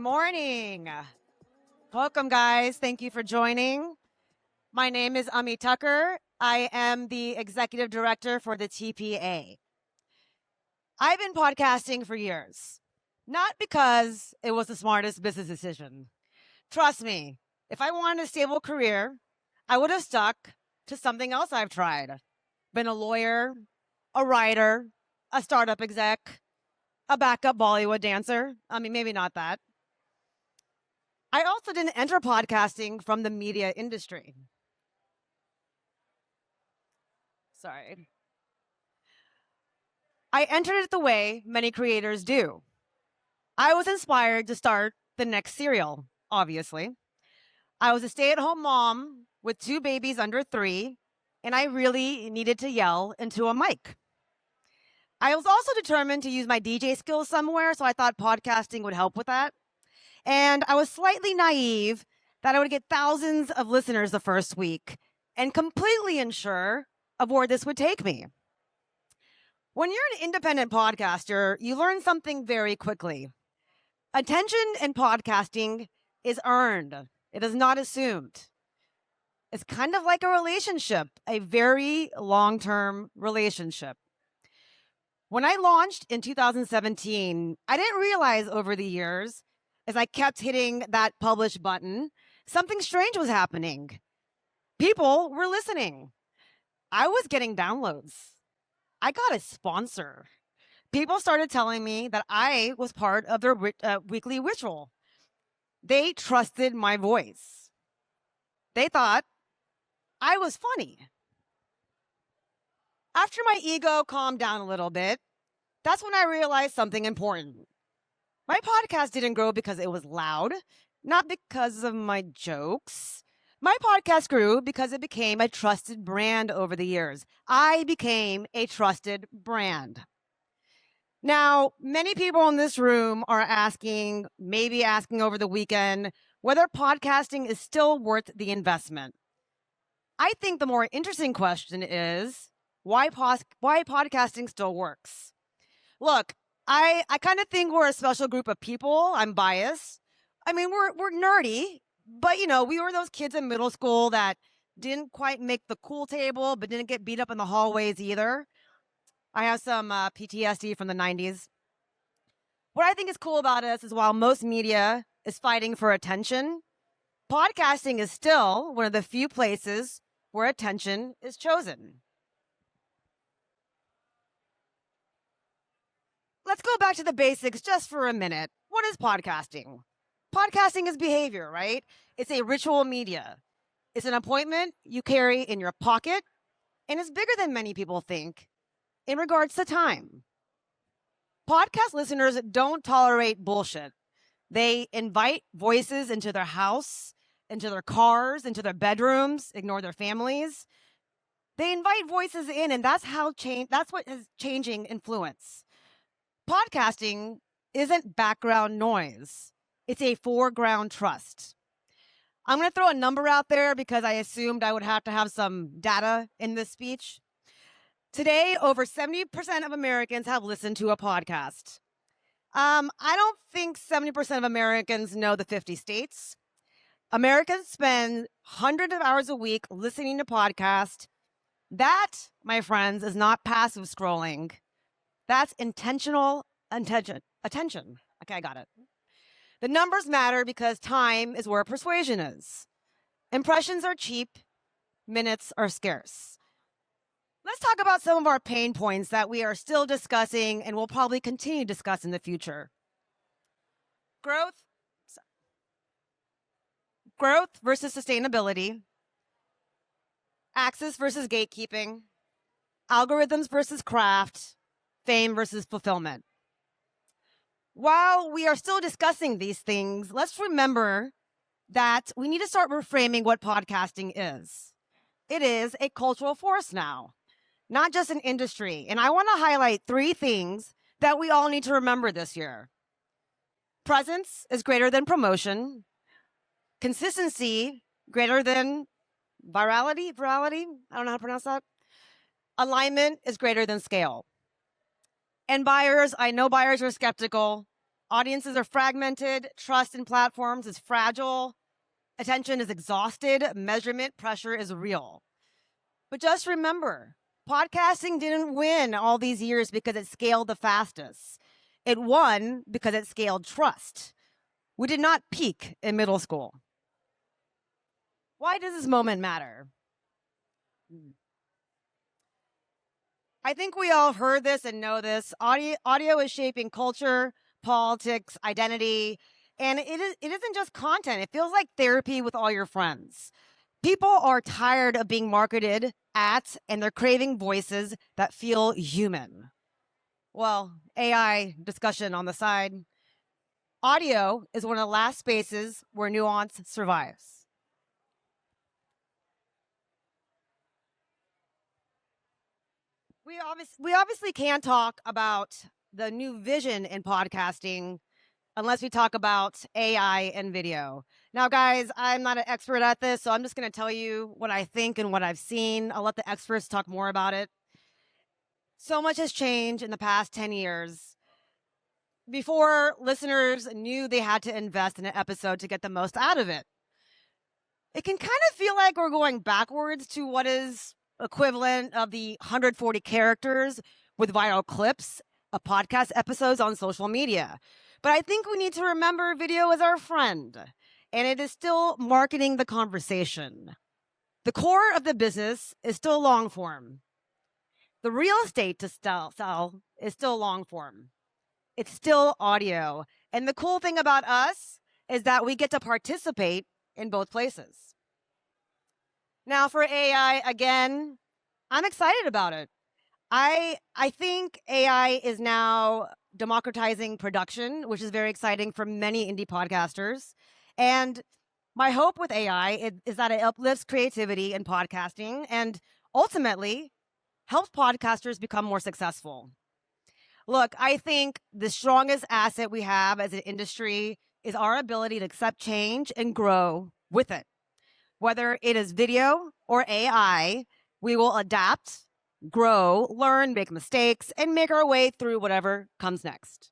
morning. Welcome, guys. Thank you for joining. My name is Thakkar. I am the executive director for the TPA. I've been podcasting for years, not because it was the smartest business decision. Trust me, if I wanted a stable career, I would have stuck to something else I've tried. Been a lawyer, a writer, a startup exec, a backup Bollywood dancer. Maybe not that. I also didn't enter podcasting from the media industry. Sorry. I entered it the way many creators do. I was inspired to start the next serial, obviously. I was a stay-at-home mom with 2 babies under 3, and I really needed to yell into a mic. I was also determined to use my DJ skills somewhere, so I thought podcasting would help with that. And I was slightly naive that I would get thousands of listeners the first week and completely unsure of where this would take me. When you're an independent podcaster, you learn something very quickly. Attention in podcasting is earned. It is not assumed. It's kind of like a relationship, a very long-term relationship. When I launched in 2017, I didn't realize over the years, as I kept hitting that publish button, something strange was happening. People were listening. I was getting downloads. I got a sponsor. People started telling me that I was part of their weekly ritual. They trusted my voice. They thought I was funny. After my ego calmed down a little bit, that's when I realized something important. My podcast didn't grow because it was loud, not because of my jokes. My podcast grew because it became a trusted brand over the years. I became a trusted brand. Now, many people in this room are maybe asking over the weekend, whether podcasting is still worth the investment. I think the more interesting question is why podcasting still works. Look, I kind of think we're a special group of people. I'm biased. We're nerdy, but we were those kids in middle school that didn't quite make the cool table, but didn't get beat up in the hallways either. I have some PTSD from the 90s. What I think is cool about us is while most media is fighting for attention, podcasting is still one of the few places where attention is chosen. Let's go back to the basics just for a minute. What is podcasting? Podcasting is behavior, right? It's a ritual media. It's an appointment you carry in your pocket, and it's bigger than many people think in regards to time. Podcast listeners don't tolerate bullshit. They invite voices into their house, into their cars, into their bedrooms, ignore their families. They invite voices in, and that's what is changing influence. Podcasting isn't background noise. It's a foreground trust. I'm going to throw a number out there because I assumed I would have to have some data in this speech. Today, over 70% of Americans have listened to a podcast. I don't think 70% of Americans know the 50 states. Americans spend hundreds of hours a week listening to podcasts. That, my friends, is not passive scrolling. That's intentional attention. Okay, I got it. The numbers matter because time is where persuasion is. Impressions are cheap. Minutes are scarce. Let's talk about some of our pain points that we are still discussing and will probably continue to discuss in the future. Growth versus sustainability. Access versus gatekeeping. Algorithms versus craft. Fame versus fulfillment. While we are still discussing these things, let's remember that we need to start reframing what podcasting is. It is a cultural force now, not just an industry. And I want to highlight 3 things that we all need to remember this year. Presence is greater than promotion. Consistency greater than virality. I don't know how to pronounce that. Alignment is greater than scale. And buyers, I know buyers are skeptical. Audiences are fragmented, trust in platforms is fragile, attention is exhausted, measurement pressure is real. But just remember, podcasting didn't win all these years because it scaled the fastest. It won because it scaled trust. We did not peak in middle school. Why does this moment matter? I think we all have heard this and know this. Audio is shaping culture, politics, identity, and it isn't just content. It feels like therapy with all your friends. People are tired of being marketed at, and they're craving voices that feel human. Well, AI discussion on the side. Audio is one of the last spaces where nuance survives. We obviously can't talk about the new vision in podcasting unless we talk about AI and video. Now, guys, I'm not an expert at this, so I'm just going to tell you what I think and what I've seen. I'll let the experts talk more about it. So much has changed in the past 10 years. Before, listeners knew they had to invest in an episode to get the most out of it. It can kind of feel like we're going backwards to what is equivalent of the 140 characters with viral clips of podcast episodes on social media. But I think we need to remember video is our friend, and it is still marketing the conversation. The core of the business is still long form. The real estate to sell is still long form. It's still audio. And the cool thing about us is that we get to participate in both places. Now for AI, again, I'm excited about it. I think AI is now democratizing production, which is very exciting for many indie podcasters. And my hope with AI is that it uplifts creativity in podcasting and ultimately helps podcasters become more successful. Look, I think the strongest asset we have as an industry is our ability to accept change and grow with it. Whether it is video or AI, we will adapt, grow, learn, make mistakes, and make our way through whatever comes next.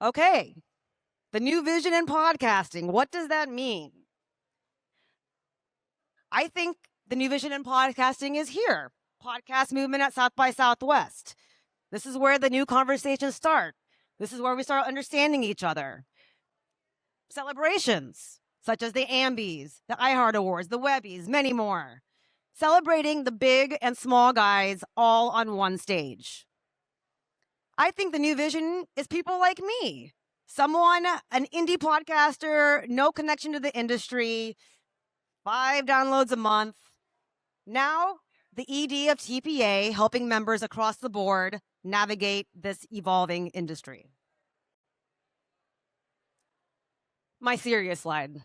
Okay, the new vision in podcasting. What does that mean? I think the new vision in podcasting is here. Podcast movement at South by Southwest. This is where the new conversations start. This is where we start understanding each other. Celebrations, such as the Ambies, the iHeart Awards, the Webbies, many more. Celebrating the big and small guys all on one stage. I think the new vision is people like me. Someone, an indie podcaster, no connection to the industry, 5 downloads a month. Now, the ED of TPA helping members across the board navigate this evolving industry. My serious slide.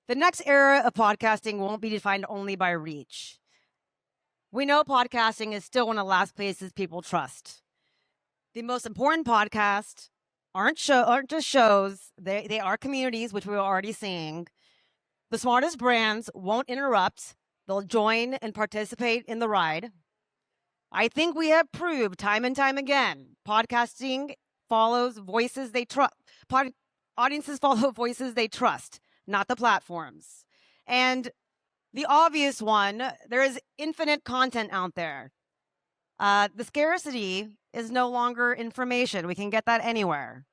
The next era of podcasting won't be defined only by reach. We know podcasting is still one of the last places people trust. The most important podcasts aren't just shows, they are communities, which we're already seeing. The smartest brands won't interrupt. They'll join and participate in the ride. I think we have proved time and time again, podcasting follows voices they trust. Audiences follow voices they trust, not the platforms. And the obvious one, there is infinite content out there. The scarcity is no longer information. We can get that anywhere.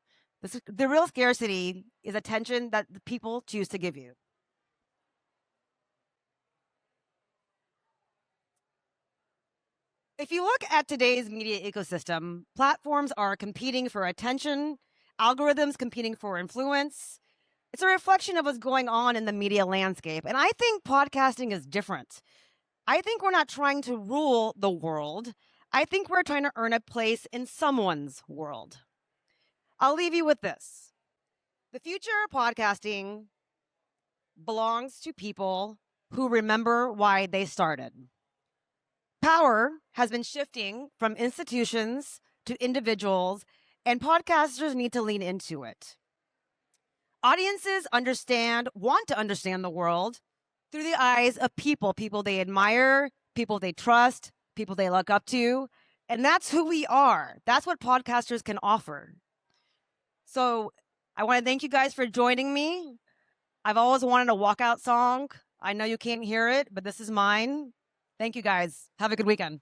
The real scarcity is attention that the people choose to give you. If you look at today's media ecosystem, platforms are competing for attention, algorithms competing for influence. It's a reflection of what's going on in the media landscape. And I think podcasting is different. I think we're not trying to rule the world. I think we're trying to earn a place in someone's world. I'll leave you with this. The future of podcasting belongs to people who remember why they started. Power has been shifting from institutions to individuals, and podcasters need to lean into it. Audiences want to understand the world through the eyes of people they admire, people they trust, people they look up to. And that's who we are. That's what podcasters can offer. So I want to thank you guys for joining me. I've always wanted a walkout song. I know you can't hear it, but this is mine. Thank you guys. Have a good weekend.